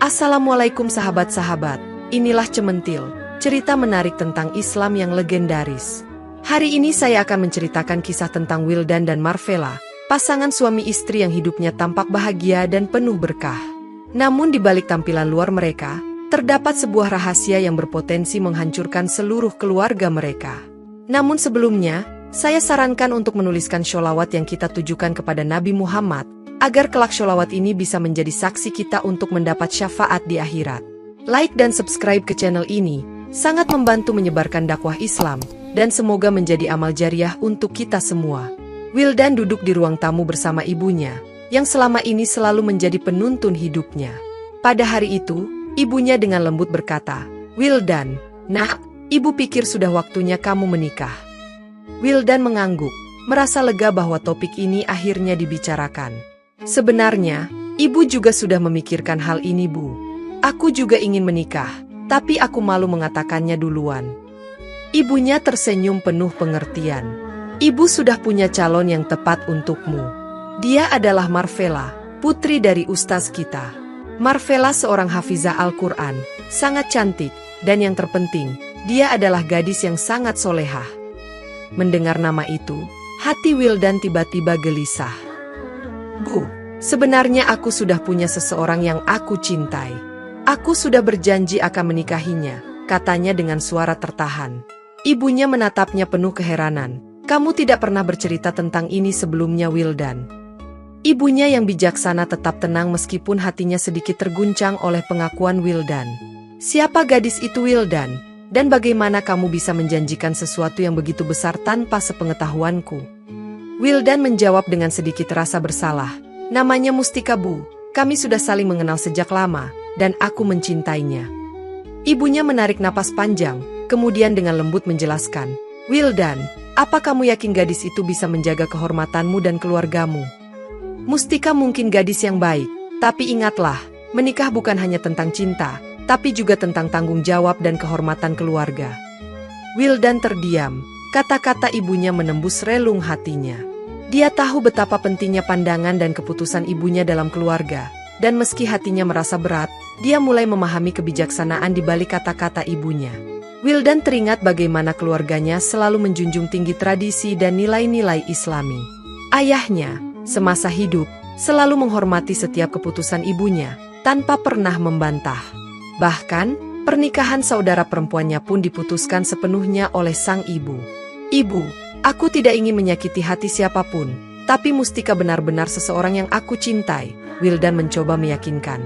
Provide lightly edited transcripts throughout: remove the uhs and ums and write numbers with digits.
Assalamualaikum sahabat-sahabat, inilah Cementil, cerita menarik tentang Islam yang legendaris. Hari ini saya akan menceritakan kisah tentang Wildan dan Marvella, pasangan suami istri yang hidupnya tampak bahagia dan penuh berkah. Namun di balik tampilan luar mereka, terdapat sebuah rahasia yang berpotensi menghancurkan seluruh keluarga mereka. Namun sebelumnya, saya sarankan untuk menuliskan sholawat yang kita tujukan kepada Nabi Muhammad, agar kelak sholawat ini bisa menjadi saksi kita untuk mendapat syafaat di akhirat. Like dan subscribe ke channel ini, sangat membantu menyebarkan dakwah Islam, dan semoga menjadi amal jariah untuk kita semua. Wildan duduk di ruang tamu bersama ibunya, yang selama ini selalu menjadi penuntun hidupnya. Pada hari itu, ibunya dengan lembut berkata, "Wildan, nak, ibu pikir sudah waktunya kamu menikah." Wildan mengangguk, merasa lega bahwa topik ini akhirnya dibicarakan. "Sebenarnya, ibu juga sudah memikirkan hal ini, Bu. Aku juga ingin menikah, tapi aku malu mengatakannya duluan." Ibunya tersenyum penuh pengertian. "Ibu sudah punya calon yang tepat untukmu. Dia adalah Marvella, putri dari ustaz kita." Marvella seorang hafizah Al-Quran, sangat cantik, dan yang terpenting, dia adalah gadis yang sangat solehah. Mendengar nama itu, hati Wildan tiba-tiba gelisah. "Bu, sebenarnya aku sudah punya seseorang yang aku cintai. Aku sudah berjanji akan menikahinya," katanya dengan suara tertahan. Ibunya menatapnya penuh keheranan. "Kamu tidak pernah bercerita tentang ini sebelumnya, Wildan." Ibunya yang bijaksana tetap tenang meskipun hatinya sedikit terguncang oleh pengakuan Wildan. "Siapa gadis itu, Wildan? Dan bagaimana kamu bisa menjanjikan sesuatu yang begitu besar tanpa sepengetahuanku?" Wildan menjawab dengan sedikit rasa bersalah. "Namanya Mustika, Bu. Kami sudah saling mengenal sejak lama, dan aku mencintainya." Ibunya menarik napas panjang, kemudian dengan lembut menjelaskan, "Wildan, apa kamu yakin gadis itu bisa menjaga kehormatanmu dan keluargamu? Mustika mungkin gadis yang baik, tapi ingatlah, menikah bukan hanya tentang cinta, tapi juga tentang tanggung jawab dan kehormatan keluarga." Wildan terdiam, kata-kata ibunya menembus relung hatinya. Dia tahu betapa pentingnya pandangan dan keputusan ibunya dalam keluarga, dan meski hatinya merasa berat, dia mulai memahami kebijaksanaan di balik kata-kata ibunya. Wildan teringat bagaimana keluarganya selalu menjunjung tinggi tradisi dan nilai-nilai Islami. Ayahnya, semasa hidup, selalu menghormati setiap keputusan ibunya, tanpa pernah membantah. Bahkan, pernikahan saudara perempuannya pun diputuskan sepenuhnya oleh sang ibu. "Ibu, aku tidak ingin menyakiti hati siapapun, tapi Mustika benar-benar seseorang yang aku cintai," Wildan mencoba meyakinkan.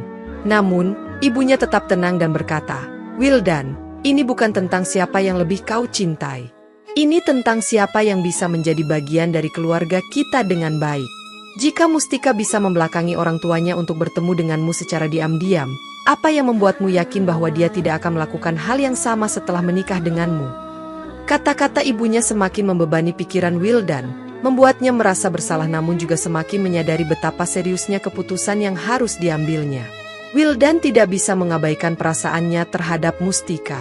Namun, ibunya tetap tenang dan berkata, "Wildan, ini bukan tentang siapa yang lebih kau cintai. Ini tentang siapa yang bisa menjadi bagian dari keluarga kita dengan baik. Jika Mustika bisa membelakangi orang tuanya untuk bertemu denganmu secara diam-diam, apa yang membuatmu yakin bahwa dia tidak akan melakukan hal yang sama setelah menikah denganmu?" Kata-kata ibunya semakin membebani pikiran Wildan, membuatnya merasa bersalah namun juga semakin menyadari betapa seriusnya keputusan yang harus diambilnya. Wildan tidak bisa mengabaikan perasaannya terhadap Mustika.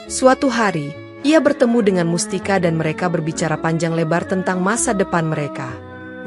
Suatu hari, ia bertemu dengan Mustika dan mereka berbicara panjang lebar tentang masa depan mereka.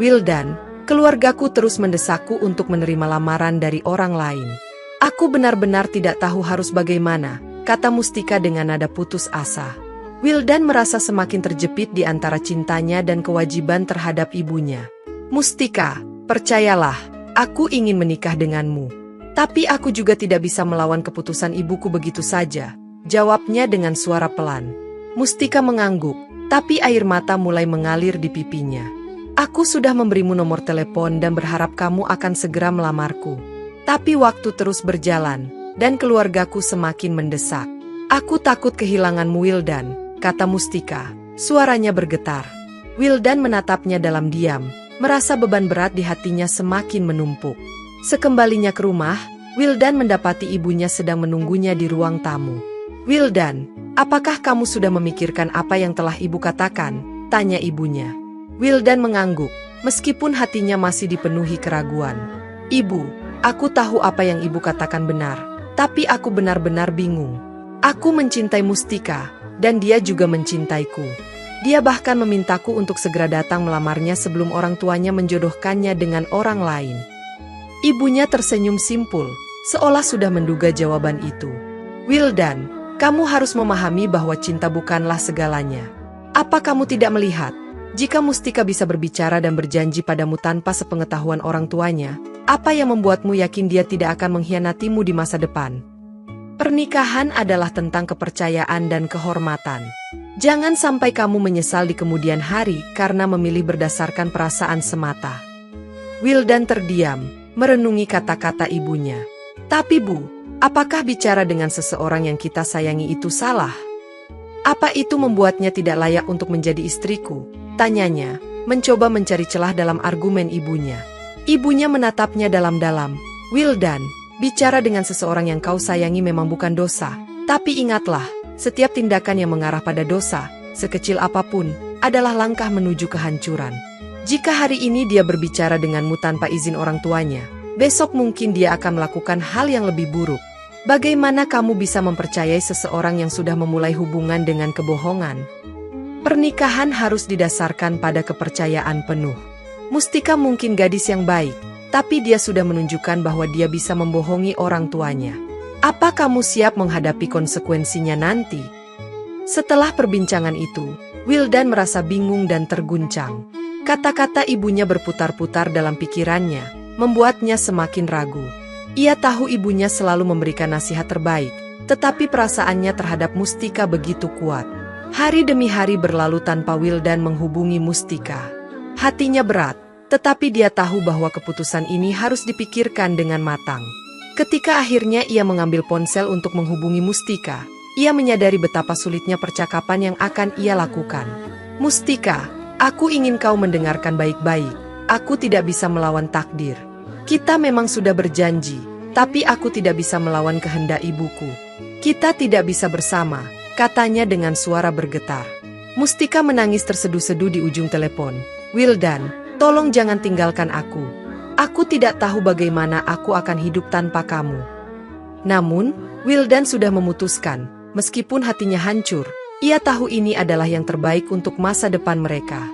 "Wildan, keluargaku terus mendesakku untuk menerima lamaran dari orang lain. Aku benar-benar tidak tahu harus bagaimana," kata Mustika dengan nada putus asa. Wildan merasa semakin terjepit di antara cintanya dan kewajiban terhadap ibunya. "Mustika, percayalah, aku ingin menikah denganmu. Tapi aku juga tidak bisa melawan keputusan ibuku begitu saja," jawabnya dengan suara pelan. Mustika mengangguk, tapi air mata mulai mengalir di pipinya. "Aku sudah memberimu nomor telepon dan berharap kamu akan segera melamarku. Tapi waktu terus berjalan, dan keluargaku semakin mendesak. Aku takut kehilanganmu, Wildan," kata Mustika. Suaranya bergetar. Wildan menatapnya dalam diam, merasa beban berat di hatinya semakin menumpuk. Sekembalinya ke rumah, Wildan mendapati ibunya sedang menunggunya di ruang tamu. "Wildan, apakah kamu sudah memikirkan apa yang telah ibu katakan?" tanya ibunya. Wildan mengangguk, meskipun hatinya masih dipenuhi keraguan. "Ibu, aku tahu apa yang ibu katakan benar, tapi aku benar-benar bingung. Aku mencintai Mustika, dan dia juga mencintaiku. Dia bahkan memintaku untuk segera datang melamarnya sebelum orang tuanya menjodohkannya dengan orang lain." Ibunya tersenyum simpul, seolah sudah menduga jawaban itu. Wildan, kamu harus memahami bahwa cinta bukanlah segalanya. Apa kamu tidak melihat? Jika Mustika bisa berbicara dan berjanji padamu tanpa sepengetahuan orang tuanya, apa yang membuatmu yakin dia tidak akan mengkhianatimu di masa depan? Pernikahan adalah tentang kepercayaan dan kehormatan. Jangan sampai kamu menyesal di kemudian hari karena memilih berdasarkan perasaan semata. Wildan terdiam, merenungi kata-kata ibunya. Tapi Bu, apakah bicara dengan seseorang yang kita sayangi itu salah? Apa itu membuatnya tidak layak untuk menjadi istriku? Tanyanya, mencoba mencari celah dalam argumen ibunya. Ibunya menatapnya dalam-dalam. Wildan, bicara dengan seseorang yang kau sayangi memang bukan dosa. Tapi ingatlah, setiap tindakan yang mengarah pada dosa, sekecil apapun, adalah langkah menuju kehancuran. Jika hari ini dia berbicara denganmu tanpa izin orang tuanya, besok mungkin dia akan melakukan hal yang lebih buruk. Bagaimana kamu bisa mempercayai seseorang yang sudah memulai hubungan dengan kebohongan? Pernikahan harus didasarkan pada kepercayaan penuh. Mustika mungkin gadis yang baik, tapi dia sudah menunjukkan bahwa dia bisa membohongi orang tuanya. Apa kamu siap menghadapi konsekuensinya nanti? Setelah perbincangan itu, Wildan merasa bingung dan terguncang. Kata-kata ibunya berputar-putar dalam pikirannya, membuatnya semakin ragu. Ia tahu ibunya selalu memberikan nasihat terbaik, tetapi perasaannya terhadap Mustika begitu kuat. Hari demi hari berlalu tanpa Wildan menghubungi Mustika. Hatinya berat, tetapi dia tahu bahwa keputusan ini harus dipikirkan dengan matang. Ketika akhirnya ia mengambil ponsel untuk menghubungi Mustika, ia menyadari betapa sulitnya percakapan yang akan ia lakukan. Mustika, aku ingin kau mendengarkan baik-baik. Aku tidak bisa melawan takdir. Kita memang sudah berjanji, tapi aku tidak bisa melawan kehendak ibuku. Kita tidak bisa bersama, katanya dengan suara bergetar. Mustika menangis terseduh-seduh di ujung telepon. Wildan, tolong jangan tinggalkan aku. Aku tidak tahu bagaimana aku akan hidup tanpa kamu. Namun, Wildan sudah memutuskan, meskipun hatinya hancur, ia tahu ini adalah yang terbaik untuk masa depan mereka.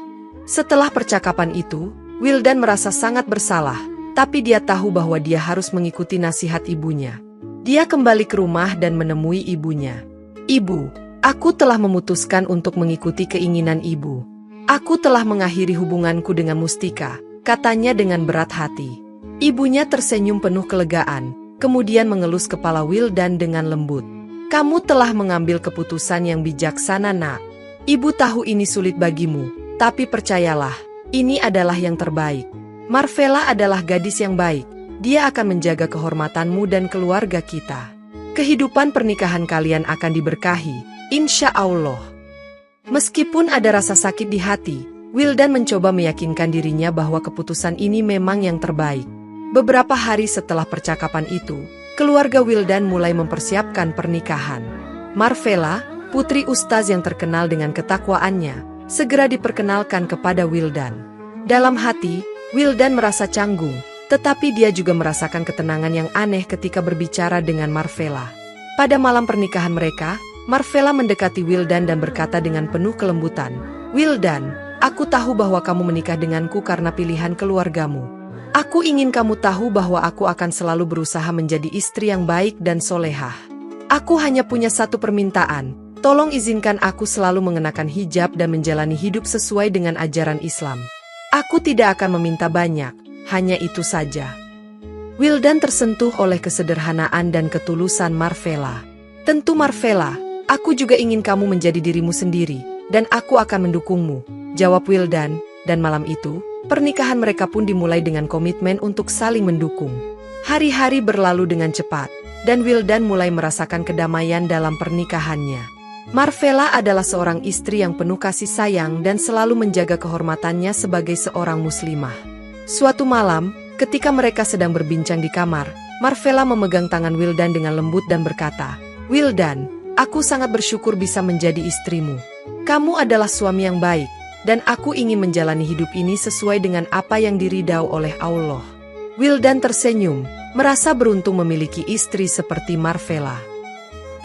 Setelah percakapan itu, Wildan merasa sangat bersalah, tapi dia tahu bahwa dia harus mengikuti nasihat ibunya. Dia kembali ke rumah dan menemui ibunya. Ibu, aku telah memutuskan untuk mengikuti keinginan ibu. Aku telah mengakhiri hubunganku dengan Mustika, katanya dengan berat hati. Ibunya tersenyum penuh kelegaan, kemudian mengelus kepala Wildan dengan lembut. Kamu telah mengambil keputusan yang bijaksana, Nak. Ibu tahu ini sulit bagimu, tapi percayalah, ini adalah yang terbaik. Marvella adalah gadis yang baik. Dia akan menjaga kehormatanmu dan keluarga kita. Kehidupan pernikahan kalian akan diberkahi, insya Allah. Meskipun ada rasa sakit di hati, Wildan mencoba meyakinkan dirinya bahwa keputusan ini memang yang terbaik. Beberapa hari setelah percakapan itu, keluarga Wildan mulai mempersiapkan pernikahan. Marvella, putri ustaz yang terkenal dengan ketakwaannya, segera diperkenalkan kepada Wildan. Dalam hati, Wildan merasa canggung, tetapi dia juga merasakan ketenangan yang aneh ketika berbicara dengan Marvella. Pada malam pernikahan mereka, Marvella mendekati Wildan dan berkata dengan penuh kelembutan, Wildan, aku tahu bahwa kamu menikah denganku karena pilihan keluargamu. Aku ingin kamu tahu bahwa aku akan selalu berusaha menjadi istri yang baik dan solehah. Aku hanya punya satu permintaan, tolong izinkan aku selalu mengenakan hijab dan menjalani hidup sesuai dengan ajaran Islam. Aku tidak akan meminta banyak, hanya itu saja. Wildan tersentuh oleh kesederhanaan dan ketulusan Marvella. Tentu Marvella, aku juga ingin kamu menjadi dirimu sendiri, dan aku akan mendukungmu, jawab Wildan, dan malam itu, pernikahan mereka pun dimulai dengan komitmen untuk saling mendukung. Hari-hari berlalu dengan cepat, dan Wildan mulai merasakan kedamaian dalam pernikahannya. Marvella adalah seorang istri yang penuh kasih sayang dan selalu menjaga kehormatannya sebagai seorang muslimah. Suatu malam, ketika mereka sedang berbincang di kamar, Marvella memegang tangan Wildan dengan lembut dan berkata, Wildan, aku sangat bersyukur bisa menjadi istrimu. Kamu adalah suami yang baik, dan aku ingin menjalani hidup ini sesuai dengan apa yang diridau oleh Allah. Wildan tersenyum, merasa beruntung memiliki istri seperti Marvella.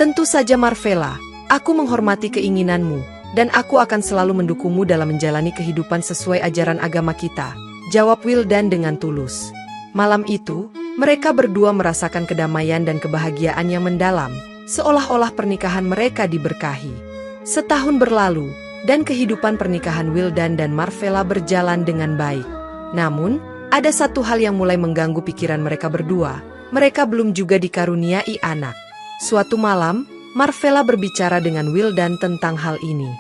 Tentu saja Marvella, aku menghormati keinginanmu, dan aku akan selalu mendukungmu dalam menjalani kehidupan sesuai ajaran agama kita, jawab Wildan dengan tulus. Malam itu, Mereka berdua merasakan kedamaian dan kebahagiaan yang mendalam, seolah-olah pernikahan mereka diberkahi. Setahun berlalu, dan kehidupan pernikahan Wildan dan Marvella berjalan dengan baik. Namun, ada satu hal yang mulai mengganggu pikiran mereka berdua. Mereka belum juga dikaruniai anak. Suatu malam, Marvella berbicara dengan Wildan tentang hal ini.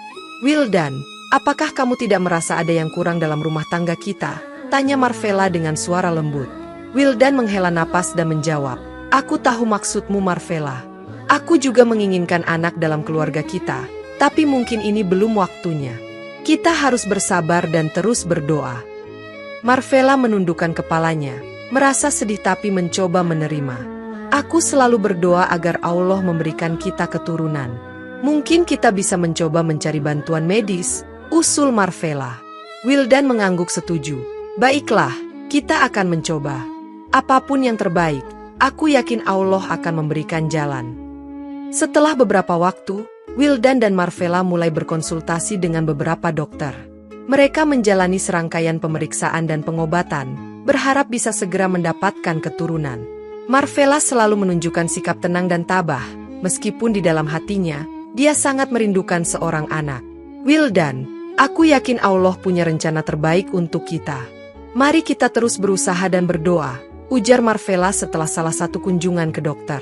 "Wildan, apakah kamu tidak merasa ada yang kurang dalam rumah tangga kita?" tanya Marvella dengan suara lembut. Wildan menghela napas dan menjawab, "Aku tahu maksudmu, Marvella. Aku juga menginginkan anak dalam keluarga kita, tapi mungkin ini belum waktunya. Kita harus bersabar dan terus berdoa." Marvella menundukkan kepalanya, merasa sedih tapi mencoba menerima. "Aku selalu berdoa agar Allah memberikan kita keturunan. Mungkin kita bisa mencoba mencari bantuan medis," usul Marvella. Wildan mengangguk setuju. "Baiklah, kita akan mencoba. Apapun yang terbaik, aku yakin Allah akan memberikan jalan." Setelah beberapa waktu, Wildan dan Marvella mulai berkonsultasi dengan beberapa dokter. Mereka menjalani serangkaian pemeriksaan dan pengobatan, berharap bisa segera mendapatkan keturunan. Marvella selalu menunjukkan sikap tenang dan tabah, meskipun di dalam hatinya, dia sangat merindukan seorang anak. "Wildan, aku yakin Allah punya rencana terbaik untuk kita. Mari kita terus berusaha dan berdoa," ujar Marvella setelah salah satu kunjungan ke dokter.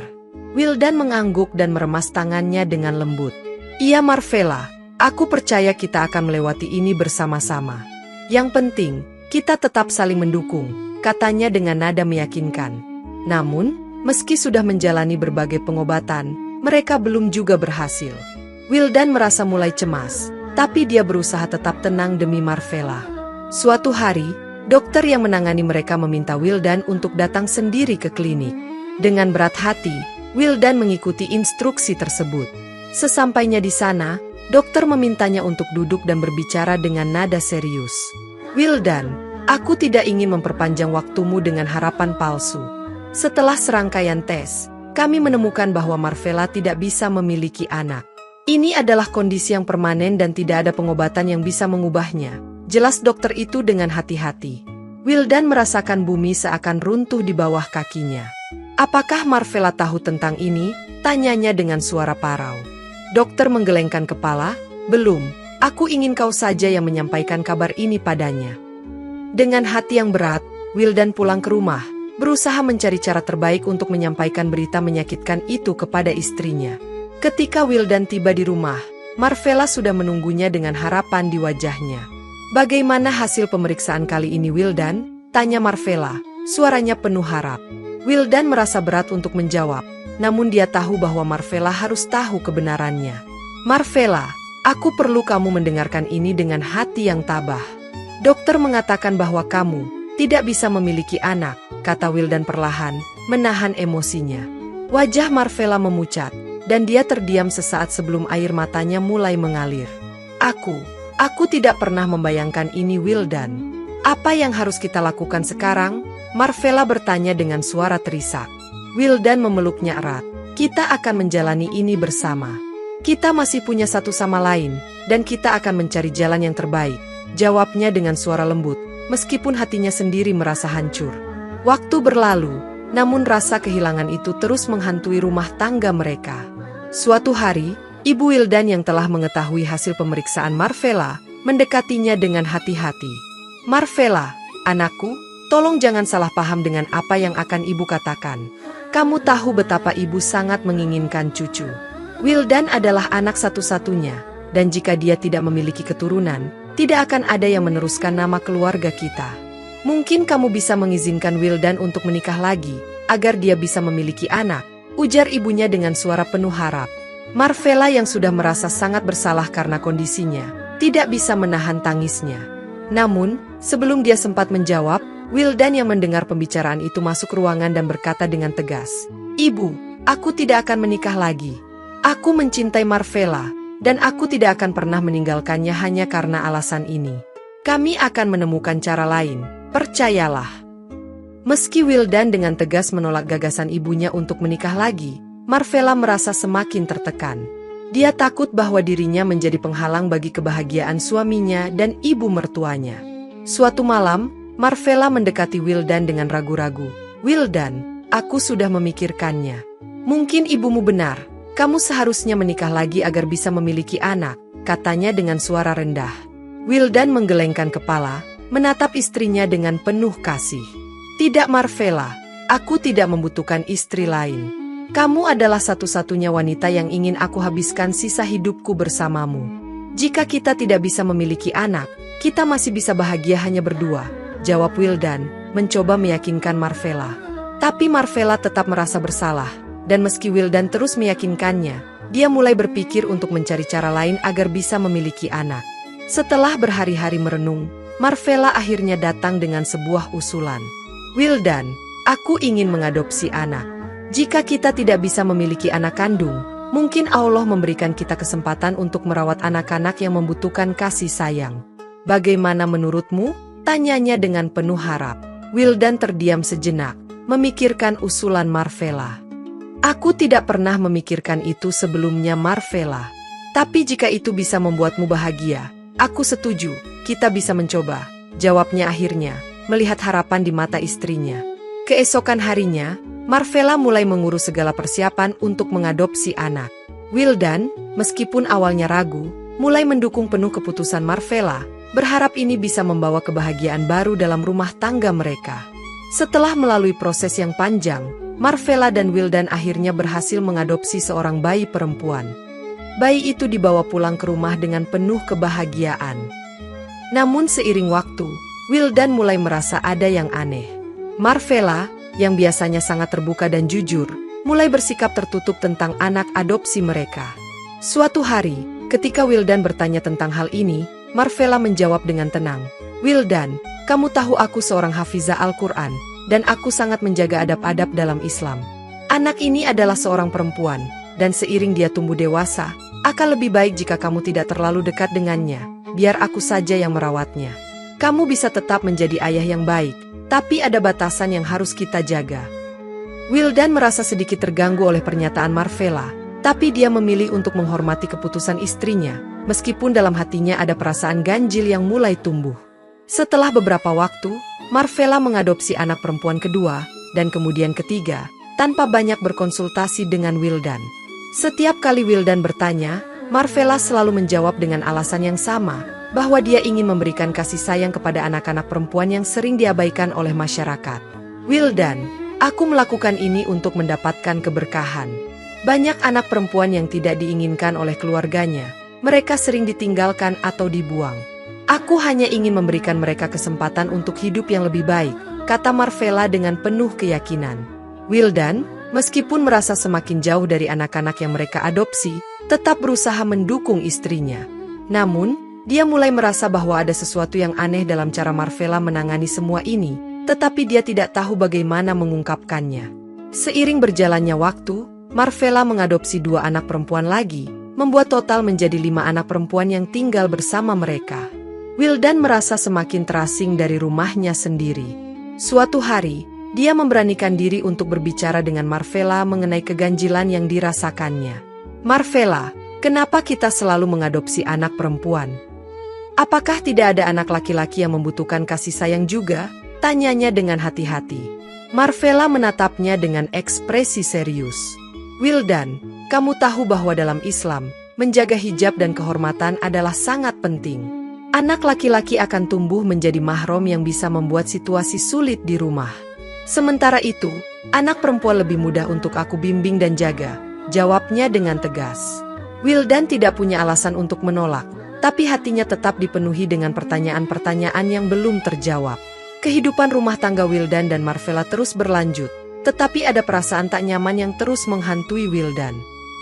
Wildan mengangguk dan meremas tangannya dengan lembut. "Iya Marvella, aku percaya kita akan melewati ini bersama-sama. Yang penting, kita tetap saling mendukung," katanya dengan nada meyakinkan. Namun, meski sudah menjalani berbagai pengobatan, mereka belum juga berhasil. Wildan merasa mulai cemas, tapi dia berusaha tetap tenang demi Marvella. Suatu hari, dokter yang menangani mereka meminta Wildan untuk datang sendiri ke klinik. Dengan berat hati, Wildan mengikuti instruksi tersebut. Sesampainya di sana, dokter memintanya untuk duduk dan berbicara dengan nada serius. "Wildan, aku tidak ingin memperpanjang waktumu dengan harapan palsu. Setelah serangkaian tes, kami menemukan bahwa Marvella tidak bisa memiliki anak. Ini adalah kondisi yang permanen dan tidak ada pengobatan yang bisa mengubahnya," jelas dokter itu dengan hati-hati. Wildan merasakan bumi seakan runtuh di bawah kakinya. "Apakah Marvella tahu tentang ini?" tanyanya dengan suara parau. Dokter menggelengkan kepala, "Belum, aku ingin kau saja yang menyampaikan kabar ini padanya." Dengan hati yang berat, Wildan pulang ke rumah, berusaha mencari cara terbaik untuk menyampaikan berita menyakitkan itu kepada istrinya. Ketika Wildan tiba di rumah, Marvella sudah menunggunya dengan harapan di wajahnya. "Bagaimana hasil pemeriksaan kali ini, Wildan?" tanya Marvella, suaranya penuh harap. Wildan merasa berat untuk menjawab, namun dia tahu bahwa Marvella harus tahu kebenarannya. "Marvella, aku perlu kamu mendengarkan ini dengan hati yang tabah. Dokter mengatakan bahwa kamu tidak bisa memiliki anak," kata Wildan perlahan, menahan emosinya. Wajah Marvella memucat, dan dia terdiam sesaat sebelum air matanya mulai mengalir. Aku tidak pernah membayangkan ini, Wildan. Apa yang harus kita lakukan sekarang?" Marvella bertanya dengan suara terisak. Wildan memeluknya erat. "Kita akan menjalani ini bersama. Kita masih punya satu sama lain, dan kita akan mencari jalan yang terbaik," jawabnya dengan suara lembut, meskipun hatinya sendiri merasa hancur. Waktu berlalu, namun rasa kehilangan itu terus menghantui rumah tangga mereka. Suatu hari, Ibu Wildan yang telah mengetahui hasil pemeriksaan Marvella, mendekatinya dengan hati-hati. "Marvella, anakku, tolong jangan salah paham dengan apa yang akan ibu katakan. Kamu tahu betapa ibu sangat menginginkan cucu. Wildan adalah anak satu-satunya, dan jika dia tidak memiliki keturunan, tidak akan ada yang meneruskan nama keluarga kita. Mungkin kamu bisa mengizinkan Wildan untuk menikah lagi, agar dia bisa memiliki anak," ujar ibunya dengan suara penuh harap. Marvella yang sudah merasa sangat bersalah karena kondisinya, tidak bisa menahan tangisnya. Namun, sebelum dia sempat menjawab, Wildan yang mendengar pembicaraan itu masuk ruangan dan berkata dengan tegas, "Ibu, aku tidak akan menikah lagi. Aku mencintai Marvella, dan aku tidak akan pernah meninggalkannya hanya karena alasan ini. Kami akan menemukan cara lain, percayalah." Meski Wildan dengan tegas menolak gagasan ibunya untuk menikah lagi, Marvella merasa semakin tertekan. Dia takut bahwa dirinya menjadi penghalang bagi kebahagiaan suaminya dan ibu mertuanya. Suatu malam, Marvella mendekati Wildan dengan ragu-ragu. Wildan, aku sudah memikirkannya. Mungkin ibumu benar. Kamu seharusnya menikah lagi agar bisa memiliki anak, katanya dengan suara rendah. Wildan menggelengkan kepala, menatap istrinya dengan penuh kasih. Tidak Marvella, aku tidak membutuhkan istri lain. Kamu adalah satu-satunya wanita yang ingin aku habiskan sisa hidupku bersamamu. Jika kita tidak bisa memiliki anak, kita masih bisa bahagia hanya berdua, jawab Wildan, mencoba meyakinkan Marvella. Tapi Marvella tetap merasa bersalah, dan meski Wildan terus meyakinkannya, dia mulai berpikir untuk mencari cara lain agar bisa memiliki anak. Setelah berhari-hari merenung, Marvella akhirnya datang dengan sebuah usulan. Wildan, aku ingin mengadopsi anak. Jika kita tidak bisa memiliki anak kandung, mungkin Allah memberikan kita kesempatan untuk merawat anak-anak yang membutuhkan kasih sayang. Bagaimana menurutmu? Tanyanya dengan penuh harap. Wildan terdiam sejenak, memikirkan usulan Marvella. Aku tidak pernah memikirkan itu sebelumnya Marvella. Tapi jika itu bisa membuatmu bahagia, aku setuju, kita bisa mencoba, jawabnya akhirnya, melihat harapan di mata istrinya. Keesokan harinya, Marvella mulai mengurus segala persiapan untuk mengadopsi anak. Wildan, meskipun awalnya ragu, mulai mendukung penuh keputusan Marvella, berharap ini bisa membawa kebahagiaan baru dalam rumah tangga mereka. Setelah melalui proses yang panjang, Marvella dan Wildan akhirnya berhasil mengadopsi seorang bayi perempuan. Bayi itu dibawa pulang ke rumah dengan penuh kebahagiaan. Namun seiring waktu, Wildan mulai merasa ada yang aneh. Marvella, yang biasanya sangat terbuka dan jujur, mulai bersikap tertutup tentang anak adopsi mereka. Suatu hari, ketika Wildan bertanya tentang hal ini, Marvella menjawab dengan tenang. Wildan, kamu tahu aku seorang hafizah Al-Quran, dan aku sangat menjaga adab-adab dalam Islam. Anak ini adalah seorang perempuan, dan seiring dia tumbuh dewasa, akan lebih baik jika kamu tidak terlalu dekat dengannya, biar aku saja yang merawatnya. Kamu bisa tetap menjadi ayah yang baik, tapi ada batasan yang harus kita jaga. Wildan merasa sedikit terganggu oleh pernyataan Marvella, tapi dia memilih untuk menghormati keputusan istrinya, meskipun dalam hatinya ada perasaan ganjil yang mulai tumbuh. Setelah beberapa waktu, Marvella mengadopsi anak perempuan kedua, dan kemudian ketiga, tanpa banyak berkonsultasi dengan Wildan. Setiap kali Wildan bertanya, Marvella selalu menjawab dengan alasan yang sama, bahwa dia ingin memberikan kasih sayang kepada anak-anak perempuan yang sering diabaikan oleh masyarakat. Wildan, aku melakukan ini untuk mendapatkan keberkahan. Banyak anak perempuan yang tidak diinginkan oleh keluarganya, mereka sering ditinggalkan atau dibuang. Aku hanya ingin memberikan mereka kesempatan untuk hidup yang lebih baik, kata Marvella dengan penuh keyakinan. Wildan, meskipun merasa semakin jauh dari anak-anak yang mereka adopsi, tetap berusaha mendukung istrinya. Namun, dia mulai merasa bahwa ada sesuatu yang aneh dalam cara Marvella menangani semua ini, tetapi dia tidak tahu bagaimana mengungkapkannya. Seiring berjalannya waktu, Marvella mengadopsi 2 anak perempuan lagi, membuat total menjadi 5 anak perempuan yang tinggal bersama mereka. Wildan merasa semakin terasing dari rumahnya sendiri. Suatu hari, dia memberanikan diri untuk berbicara dengan Marvella mengenai keganjilan yang dirasakannya. Marvella, kenapa kita selalu mengadopsi anak perempuan? Apakah tidak ada anak laki-laki yang membutuhkan kasih sayang juga? Tanyanya dengan hati-hati. Marvella menatapnya dengan ekspresi serius. Wildan, kamu tahu bahwa dalam Islam, menjaga hijab dan kehormatan adalah sangat penting. Anak laki-laki akan tumbuh menjadi mahram yang bisa membuat situasi sulit di rumah. Sementara itu, anak perempuan lebih mudah untuk aku bimbing dan jaga, jawabnya dengan tegas. Wildan tidak punya alasan untuk menolak, tapi hatinya tetap dipenuhi dengan pertanyaan-pertanyaan yang belum terjawab. Kehidupan rumah tangga Wildan dan Marvella terus berlanjut, tetapi ada perasaan tak nyaman yang terus menghantui Wildan.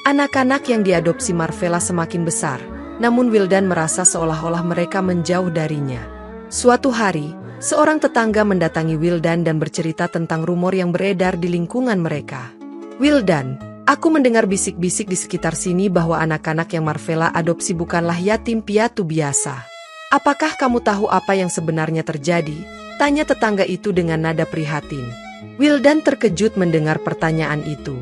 Anak-anak yang diadopsi Marvella semakin besar, namun Wildan merasa seolah-olah mereka menjauh darinya. Suatu hari, seorang tetangga mendatangi Wildan dan bercerita tentang rumor yang beredar di lingkungan mereka. Wildan, aku mendengar bisik-bisik di sekitar sini bahwa anak-anak yang Marvella adopsi bukanlah yatim piatu biasa. Apakah kamu tahu apa yang sebenarnya terjadi? Tanya tetangga itu dengan nada prihatin. Wildan terkejut mendengar pertanyaan itu.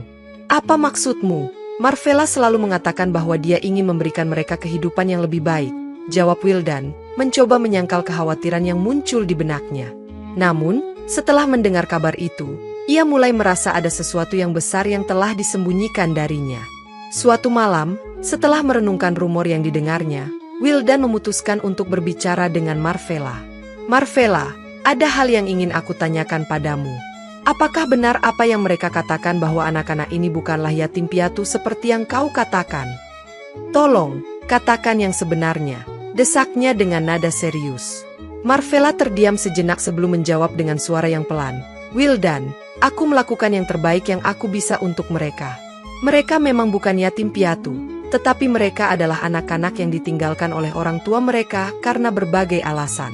Apa maksudmu? Marvella selalu mengatakan bahwa dia ingin memberikan mereka kehidupan yang lebih baik, jawab Wildan, mencoba menyangkal kekhawatiran yang muncul di benaknya. Namun, setelah mendengar kabar itu, Ia mulai merasa ada sesuatu yang besar yang telah disembunyikan darinya. Suatu malam, setelah merenungkan rumor yang didengarnya, Wildan memutuskan untuk berbicara dengan Marvella. Marvella, ada hal yang ingin aku tanyakan padamu. Apakah benar apa yang mereka katakan bahwa anak-anak ini bukanlah yatim piatu seperti yang kau katakan? Tolong, katakan yang sebenarnya, desaknya dengan nada serius. Marvella terdiam sejenak sebelum menjawab dengan suara yang pelan. Wildan, aku melakukan yang terbaik yang aku bisa untuk mereka. Mereka memang bukan yatim piatu, tetapi mereka adalah anak-anak yang ditinggalkan oleh orang tua mereka karena berbagai alasan.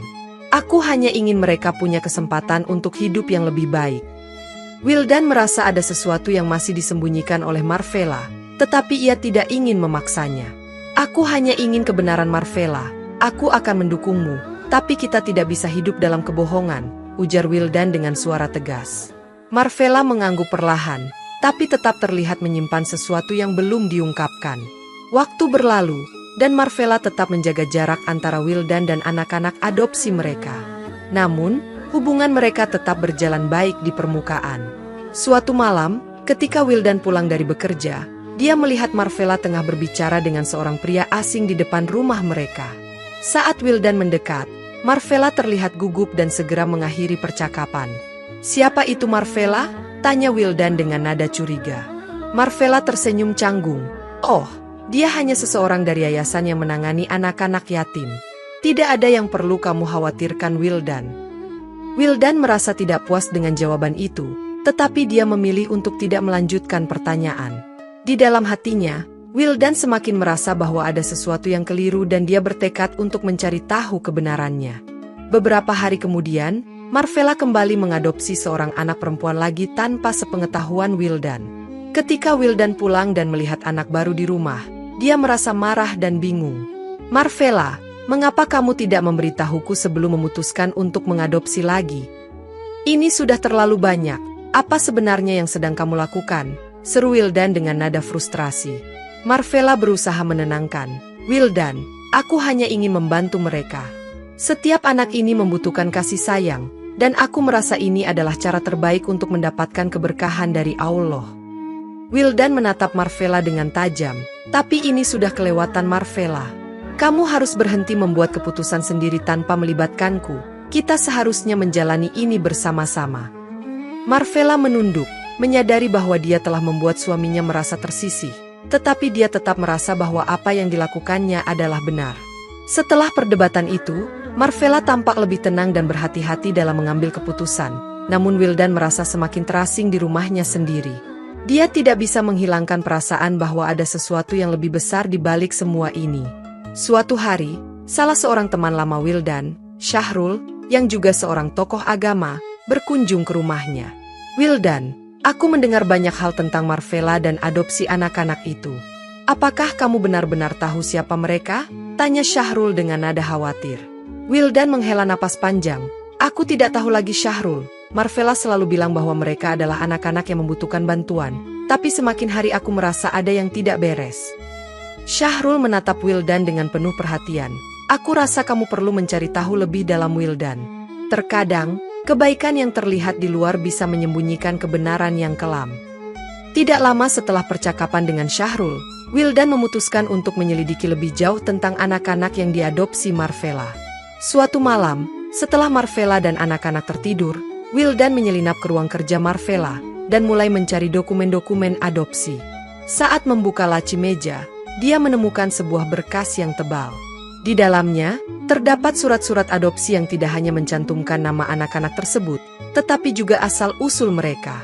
Aku hanya ingin mereka punya kesempatan untuk hidup yang lebih baik. Wildan merasa ada sesuatu yang masih disembunyikan oleh Marvella, tetapi ia tidak ingin memaksanya. Aku hanya ingin kebenaran Marvella. Aku akan mendukungmu, tapi kita tidak bisa hidup dalam kebohongan, ujar Wildan dengan suara tegas. Marvella mengangguk perlahan, tapi tetap terlihat menyimpan sesuatu yang belum diungkapkan. Waktu berlalu, dan Marvella tetap menjaga jarak antara Wildan dan anak-anak adopsi mereka. Namun, hubungan mereka tetap berjalan baik di permukaan. Suatu malam, ketika Wildan pulang dari bekerja, dia melihat Marvella tengah berbicara dengan seorang pria asing di depan rumah mereka. Saat Wildan mendekat, Marvella terlihat gugup dan segera mengakhiri percakapan. "Siapa itu Marvella?" tanya Wildan dengan nada curiga. Marvella tersenyum canggung. "Oh, dia hanya seseorang dari yayasan yang menangani anak-anak yatim. Tidak ada yang perlu kamu khawatirkan, Wildan." Wildan merasa tidak puas dengan jawaban itu, tetapi dia memilih untuk tidak melanjutkan pertanyaan. Di dalam hatinya, Wildan semakin merasa bahwa ada sesuatu yang keliru dan dia bertekad untuk mencari tahu kebenarannya. Beberapa hari kemudian, Marvella kembali mengadopsi seorang anak perempuan lagi tanpa sepengetahuan Wildan. Ketika Wildan pulang dan melihat anak baru di rumah, dia merasa marah dan bingung. "Marvella, mengapa kamu tidak memberitahuku sebelum memutuskan untuk mengadopsi lagi? Ini sudah terlalu banyak. Apa sebenarnya yang sedang kamu lakukan?" seru Wildan dengan nada frustrasi. Marvella berusaha menenangkan. "Wildan, aku hanya ingin membantu mereka. Setiap anak ini membutuhkan kasih sayang, dan aku merasa ini adalah cara terbaik untuk mendapatkan keberkahan dari Allah." Wildan menatap Marvella dengan tajam, "Tapi ini sudah kelewatan, Marvella. Kamu harus berhenti membuat keputusan sendiri tanpa melibatkanku. Kita seharusnya menjalani ini bersama-sama." Marvella menunduk, menyadari bahwa dia telah membuat suaminya merasa tersisih, tetapi dia tetap merasa bahwa apa yang dilakukannya adalah benar. Setelah perdebatan itu, Marvella tampak lebih tenang dan berhati-hati dalam mengambil keputusan, namun Wildan merasa semakin terasing di rumahnya sendiri. Dia tidak bisa menghilangkan perasaan bahwa ada sesuatu yang lebih besar di balik semua ini. Suatu hari, salah seorang teman lama Wildan, Syahrul, yang juga seorang tokoh agama, berkunjung ke rumahnya. "Wildan, aku mendengar banyak hal tentang Marvella dan adopsi anak-anak itu. Apakah kamu benar-benar tahu siapa mereka?" tanya Syahrul dengan nada khawatir. Wildan menghela napas panjang. "Aku tidak tahu lagi, Syahrul. Marvella selalu bilang bahwa mereka adalah anak-anak yang membutuhkan bantuan, tapi semakin hari aku merasa ada yang tidak beres." Syahrul menatap Wildan dengan penuh perhatian. "Aku rasa kamu perlu mencari tahu lebih dalam, Wildan. Terkadang, kebaikan yang terlihat di luar bisa menyembunyikan kebenaran yang kelam." Tidak lama setelah percakapan dengan Syahrul, Wildan memutuskan untuk menyelidiki lebih jauh tentang anak-anak yang diadopsi Marvella. Suatu malam, setelah Marvella dan anak-anak tertidur, Wildan menyelinap ke ruang kerja Marvella dan mulai mencari dokumen-dokumen adopsi. Saat membuka laci meja, dia menemukan sebuah berkas yang tebal. Di dalamnya, terdapat surat-surat adopsi yang tidak hanya mencantumkan nama anak-anak tersebut, tetapi juga asal-usul mereka.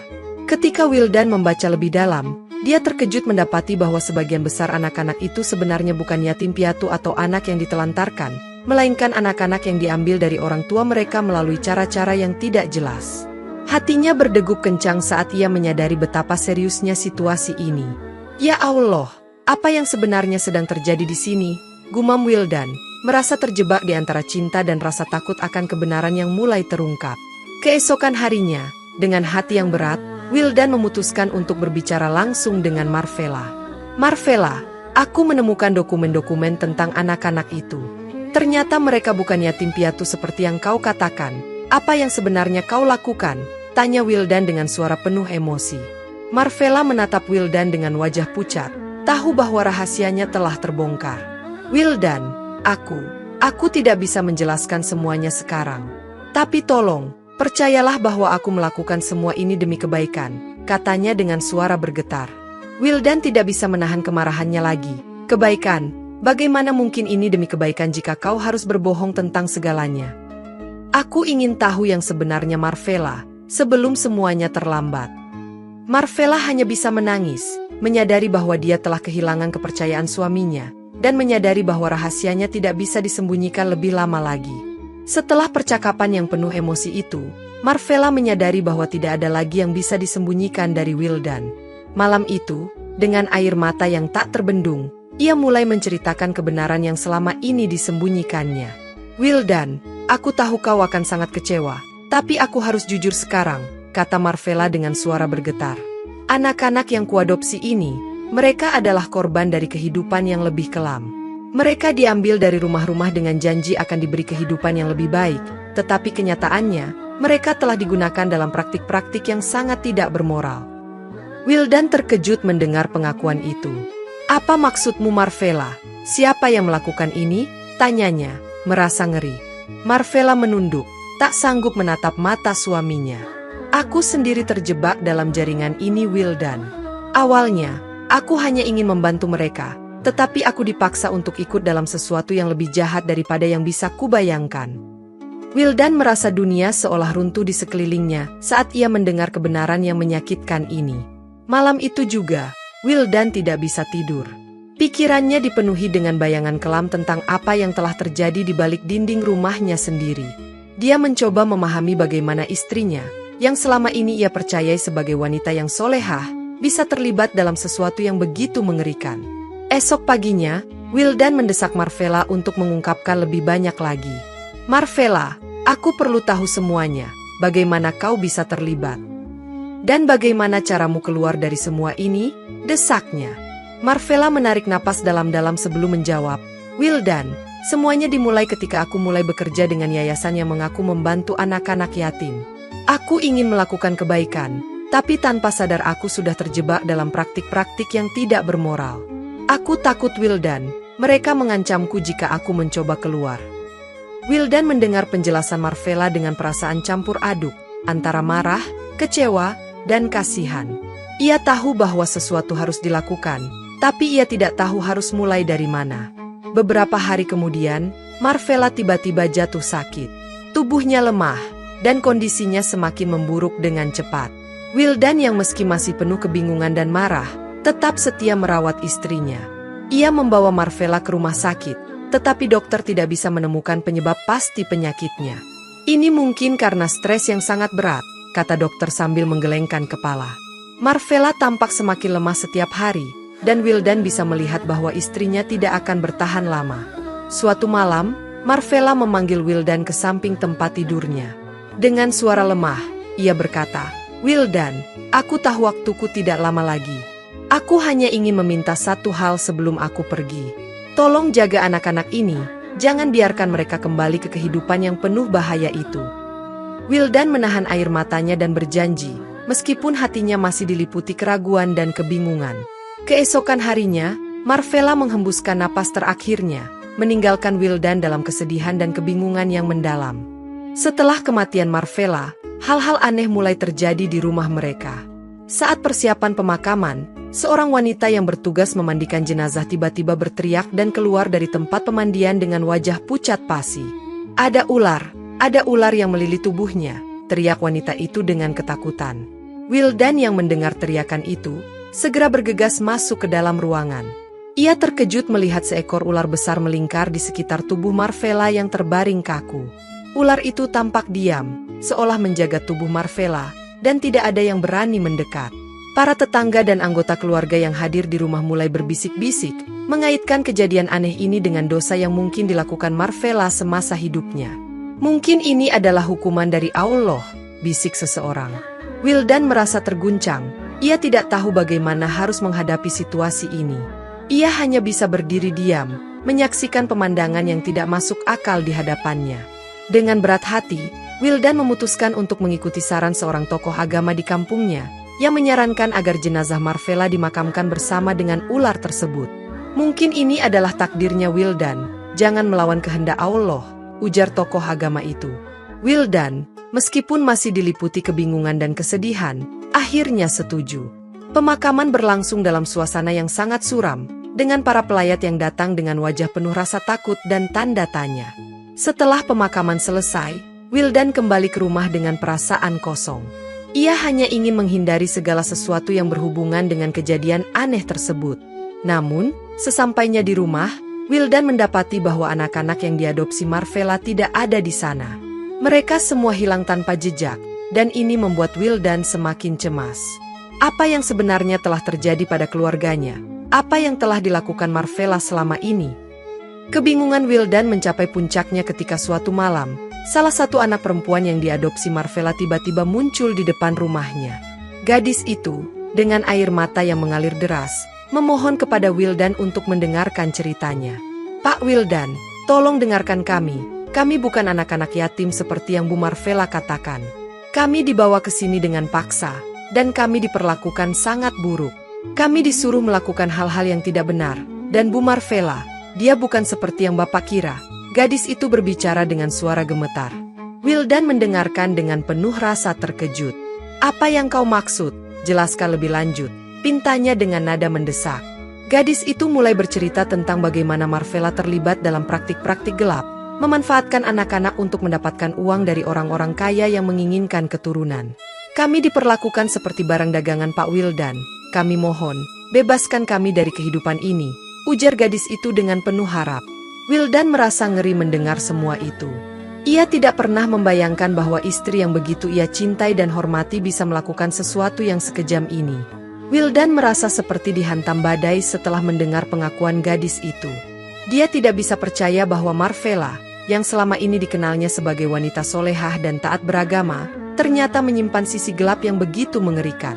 Ketika Wildan membaca lebih dalam, dia terkejut mendapati bahwa sebagian besar anak-anak itu sebenarnya bukan yatim piatu atau anak yang ditelantarkan, melainkan anak-anak yang diambil dari orang tua mereka melalui cara-cara yang tidak jelas. Hatinya berdegup kencang saat ia menyadari betapa seriusnya situasi ini. "Ya Allah, apa yang sebenarnya sedang terjadi di sini?" gumam Wildan, merasa terjebak di antara cinta dan rasa takut akan kebenaran yang mulai terungkap. Keesokan harinya, dengan hati yang berat, Wildan memutuskan untuk berbicara langsung dengan Marvella. "Marvella, aku menemukan dokumen-dokumen tentang anak-anak itu. Ternyata mereka bukan yatim piatu seperti yang kau katakan. Apa yang sebenarnya kau lakukan?" Tanya Wildan dengan suara penuh emosi. Marvella menatap Wildan dengan wajah pucat, tahu bahwa rahasianya telah terbongkar. Wildan, aku tidak bisa menjelaskan semuanya sekarang. Tapi tolong, percayalah bahwa aku melakukan semua ini demi kebaikan, katanya dengan suara bergetar. Wildan tidak bisa menahan kemarahannya lagi. Kebaikan, bagaimana mungkin ini demi kebaikan jika kau harus berbohong tentang segalanya? Aku ingin tahu yang sebenarnya Marvella, sebelum semuanya terlambat. Marvella hanya bisa menangis, menyadari bahwa dia telah kehilangan kepercayaan suaminya, dan menyadari bahwa rahasianya tidak bisa disembunyikan lebih lama lagi. Setelah percakapan yang penuh emosi itu, Marvella menyadari bahwa tidak ada lagi yang bisa disembunyikan dari Wildan. Malam itu, dengan air mata yang tak terbendung, ia mulai menceritakan kebenaran yang selama ini disembunyikannya. Wildan, aku tahu kau akan sangat kecewa, tapi aku harus jujur sekarang, kata Marvella dengan suara bergetar. Anak-anak yang kuadopsi ini, mereka adalah korban dari kehidupan yang lebih kelam. Mereka diambil dari rumah-rumah dengan janji akan diberi kehidupan yang lebih baik, tetapi kenyataannya, mereka telah digunakan dalam praktik-praktik yang sangat tidak bermoral. Wildan terkejut mendengar pengakuan itu. Apa maksudmu Marvella? Siapa yang melakukan ini? Tanyanya, merasa ngeri. Marvella menunduk, tak sanggup menatap mata suaminya. Aku sendiri terjebak dalam jaringan ini Wildan. Awalnya, aku hanya ingin membantu mereka, tetapi aku dipaksa untuk ikut dalam sesuatu yang lebih jahat daripada yang bisa kubayangkan. Wildan merasa dunia seolah runtuh di sekelilingnya saat ia mendengar kebenaran yang menyakitkan ini. Malam itu juga, Wildan tidak bisa tidur. Pikirannya dipenuhi dengan bayangan kelam tentang apa yang telah terjadi di balik dinding rumahnya sendiri. Dia mencoba memahami bagaimana istrinya, yang selama ini ia percayai sebagai wanita yang solehah, bisa terlibat dalam sesuatu yang begitu mengerikan. Esok paginya, Wildan mendesak Marvella untuk mengungkapkan lebih banyak lagi. Marvella, aku perlu tahu semuanya, bagaimana kau bisa terlibat. Dan bagaimana caramu keluar dari semua ini? Desaknya. Marvella menarik napas dalam-dalam sebelum menjawab. Wildan, semuanya dimulai ketika aku mulai bekerja dengan yayasan yang mengaku membantu anak-anak yatim. Aku ingin melakukan kebaikan, tapi tanpa sadar aku sudah terjebak dalam praktik-praktik yang tidak bermoral. Aku takut Wildan, mereka mengancamku jika aku mencoba keluar. Wildan mendengar penjelasan Marvella dengan perasaan campur aduk, antara marah, kecewa, dan kasihan. Ia tahu bahwa sesuatu harus dilakukan, tapi ia tidak tahu harus mulai dari mana. Beberapa hari kemudian, Marvella tiba-tiba jatuh sakit. Tubuhnya lemah, dan kondisinya semakin memburuk dengan cepat. Wildan yang meski masih penuh kebingungan dan marah, tetap setia merawat istrinya. Ia membawa Marvella ke rumah sakit, tetapi dokter tidak bisa menemukan penyebab pasti penyakitnya. Ini mungkin karena stres yang sangat berat, kata dokter sambil menggelengkan kepala. Marvella tampak semakin lemah setiap hari, dan Wildan bisa melihat bahwa istrinya tidak akan bertahan lama. Suatu malam, Marvella memanggil Wildan ke samping tempat tidurnya. Dengan suara lemah, ia berkata, Wildan, aku tahu waktuku tidak lama lagi. Aku hanya ingin meminta satu hal sebelum aku pergi. Tolong jaga anak-anak ini, jangan biarkan mereka kembali ke kehidupan yang penuh bahaya itu. Wildan menahan air matanya dan berjanji, meskipun hatinya masih diliputi keraguan dan kebingungan. Keesokan harinya, Marvella menghembuskan napas terakhirnya, meninggalkan Wildan dalam kesedihan dan kebingungan yang mendalam. Setelah kematian Marvella, hal-hal aneh mulai terjadi di rumah mereka. Saat persiapan pemakaman, seorang wanita yang bertugas memandikan jenazah tiba-tiba berteriak dan keluar dari tempat pemandian dengan wajah pucat pasi. Ada ular yang melili tubuhnya, teriak wanita itu dengan ketakutan. Wildan yang mendengar teriakan itu, segera bergegas masuk ke dalam ruangan. Ia terkejut melihat seekor ular besar melingkar di sekitar tubuh Marvella yang terbaring kaku. Ular itu tampak diam, seolah menjaga tubuh Marvella, dan tidak ada yang berani mendekat. Para tetangga dan anggota keluarga yang hadir di rumah mulai berbisik-bisik, mengaitkan kejadian aneh ini dengan dosa yang mungkin dilakukan Marvella semasa hidupnya. Mungkin ini adalah hukuman dari Allah, bisik seseorang. Wildan merasa terguncang, ia tidak tahu bagaimana harus menghadapi situasi ini. Ia hanya bisa berdiri diam, menyaksikan pemandangan yang tidak masuk akal di hadapannya. Dengan berat hati, Wildan memutuskan untuk mengikuti saran seorang tokoh agama di kampungnya, yang menyarankan agar jenazah Marvella dimakamkan bersama dengan ular tersebut. Mungkin ini adalah takdirnya Wildan, jangan melawan kehendak Allah, ujar tokoh agama itu. Wildan, meskipun masih diliputi kebingungan dan kesedihan, akhirnya setuju. Pemakaman berlangsung dalam suasana yang sangat suram, dengan para pelayat yang datang dengan wajah penuh rasa takut dan tanda tanya. Setelah pemakaman selesai, Wildan kembali ke rumah dengan perasaan kosong. Ia hanya ingin menghindari segala sesuatu yang berhubungan dengan kejadian aneh tersebut. Namun, sesampainya di rumah, Wildan mendapati bahwa anak-anak yang diadopsi Marvella tidak ada di sana. Mereka semua hilang tanpa jejak, dan ini membuat Wildan semakin cemas. Apa yang sebenarnya telah terjadi pada keluarganya? Apa yang telah dilakukan Marvella selama ini? Kebingungan Wildan mencapai puncaknya ketika suatu malam, salah satu anak perempuan yang diadopsi Marvella tiba-tiba muncul di depan rumahnya. Gadis itu, dengan air mata yang mengalir deras, memohon kepada Wildan untuk mendengarkan ceritanya. "Pak Wildan, tolong dengarkan kami. Kami bukan anak-anak yatim seperti yang Bu Marvella katakan. Kami dibawa ke sini dengan paksa, dan kami diperlakukan sangat buruk. Kami disuruh melakukan hal-hal yang tidak benar, dan Bu Marvella, dia bukan seperti yang Bapak kira." Gadis itu berbicara dengan suara gemetar. Wildan mendengarkan dengan penuh rasa terkejut. "Apa yang kau maksud? Jelaskan lebih lanjut," pintanya dengan nada mendesak. Gadis itu mulai bercerita tentang bagaimana Marvella terlibat dalam praktik-praktik gelap, memanfaatkan anak-anak untuk mendapatkan uang dari orang-orang kaya yang menginginkan keturunan. "Kami diperlakukan seperti barang dagangan Pak Wildan. Kami mohon, bebaskan kami dari kehidupan ini," ujar gadis itu dengan penuh harap. Wildan merasa ngeri mendengar semua itu. Ia tidak pernah membayangkan bahwa istri yang begitu ia cintai dan hormati bisa melakukan sesuatu yang sekejam ini. Wildan merasa seperti dihantam badai setelah mendengar pengakuan gadis itu. Dia tidak bisa percaya bahwa Marvella, yang selama ini dikenalnya sebagai wanita solehah dan taat beragama, ternyata menyimpan sisi gelap yang begitu mengerikan.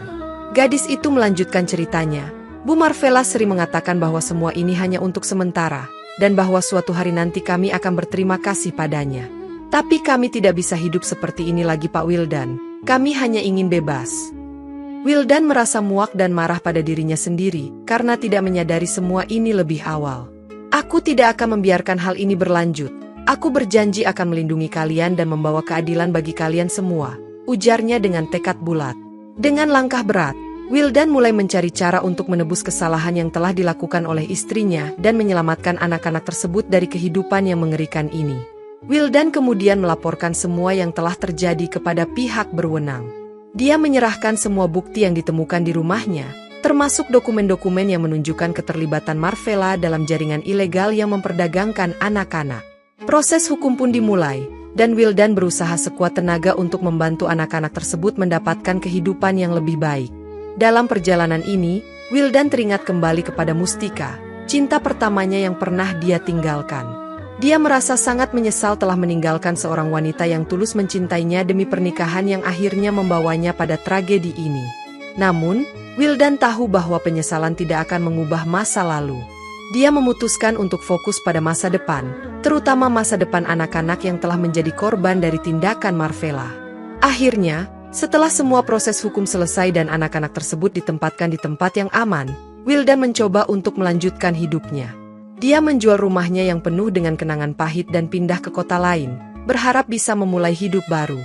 Gadis itu melanjutkan ceritanya. "Bu Marvella sering mengatakan bahwa semua ini hanya untuk sementara, dan bahwa suatu hari nanti kami akan berterima kasih padanya. Tapi kami tidak bisa hidup seperti ini lagi Pak Wildan. Kami hanya ingin bebas." Wildan merasa muak dan marah pada dirinya sendiri, karena tidak menyadari semua ini lebih awal. "Aku tidak akan membiarkan hal ini berlanjut. Aku berjanji akan melindungi kalian dan membawa keadilan bagi kalian semua," ujarnya dengan tekad bulat. Dengan langkah berat, Wildan mulai mencari cara untuk menebus kesalahan yang telah dilakukan oleh istrinya dan menyelamatkan anak-anak tersebut dari kehidupan yang mengerikan ini. Wildan kemudian melaporkan semua yang telah terjadi kepada pihak berwenang. Dia menyerahkan semua bukti yang ditemukan di rumahnya, termasuk dokumen-dokumen yang menunjukkan keterlibatan Marvella dalam jaringan ilegal yang memperdagangkan anak-anak. Proses hukum pun dimulai, dan Wildan berusaha sekuat tenaga untuk membantu anak-anak tersebut mendapatkan kehidupan yang lebih baik. Dalam perjalanan ini, Wildan teringat kembali kepada Mustika, cinta pertamanya yang pernah dia tinggalkan. Dia merasa sangat menyesal telah meninggalkan seorang wanita yang tulus mencintainya demi pernikahan yang akhirnya membawanya pada tragedi ini. Namun, Wildan tahu bahwa penyesalan tidak akan mengubah masa lalu. Dia memutuskan untuk fokus pada masa depan, terutama masa depan anak-anak yang telah menjadi korban dari tindakan Marvella. Akhirnya, setelah semua proses hukum selesai dan anak-anak tersebut ditempatkan di tempat yang aman, Wildan mencoba untuk melanjutkan hidupnya. Dia menjual rumahnya yang penuh dengan kenangan pahit dan pindah ke kota lain, berharap bisa memulai hidup baru.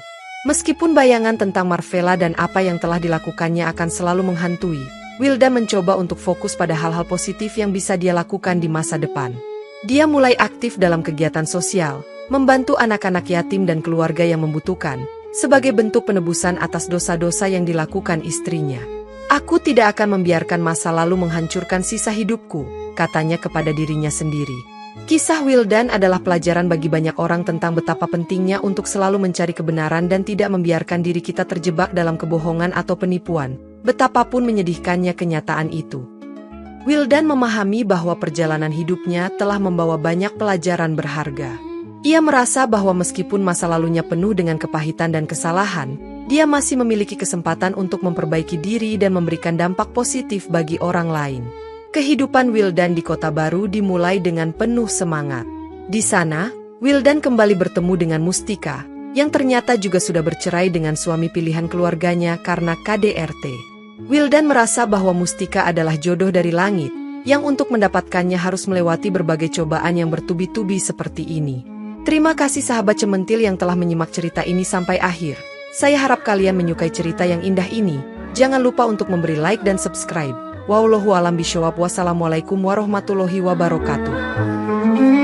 Meskipun bayangan tentang Marvella dan apa yang telah dilakukannya akan selalu menghantui, Wildan mencoba untuk fokus pada hal-hal positif yang bisa dia lakukan di masa depan. Dia mulai aktif dalam kegiatan sosial, membantu anak-anak yatim dan keluarga yang membutuhkan, sebagai bentuk penebusan atas dosa-dosa yang dilakukan istrinya. "Aku tidak akan membiarkan masa lalu menghancurkan sisa hidupku," katanya kepada dirinya sendiri. Kisah Wildan adalah pelajaran bagi banyak orang tentang betapa pentingnya untuk selalu mencari kebenaran dan tidak membiarkan diri kita terjebak dalam kebohongan atau penipuan, betapapun menyedihkannya kenyataan itu. Wildan memahami bahwa perjalanan hidupnya telah membawa banyak pelajaran berharga. Ia merasa bahwa meskipun masa lalunya penuh dengan kepahitan dan kesalahan, dia masih memiliki kesempatan untuk memperbaiki diri dan memberikan dampak positif bagi orang lain. Kehidupan Wildan di kota baru dimulai dengan penuh semangat. Di sana, Wildan kembali bertemu dengan Mustika, yang ternyata juga sudah bercerai dengan suami pilihan keluarganya karena KDRT. Wildan merasa bahwa Mustika adalah jodoh dari langit, yang untuk mendapatkannya harus melewati berbagai cobaan yang bertubi-tubi seperti ini. Terima kasih sahabat Cementil yang telah menyimak cerita ini sampai akhir. Saya harap kalian menyukai cerita yang indah ini. Jangan lupa untuk memberi like dan subscribe. Wallahu a'lam bishawab. Wassalamualaikum warahmatullahi wabarakatuh.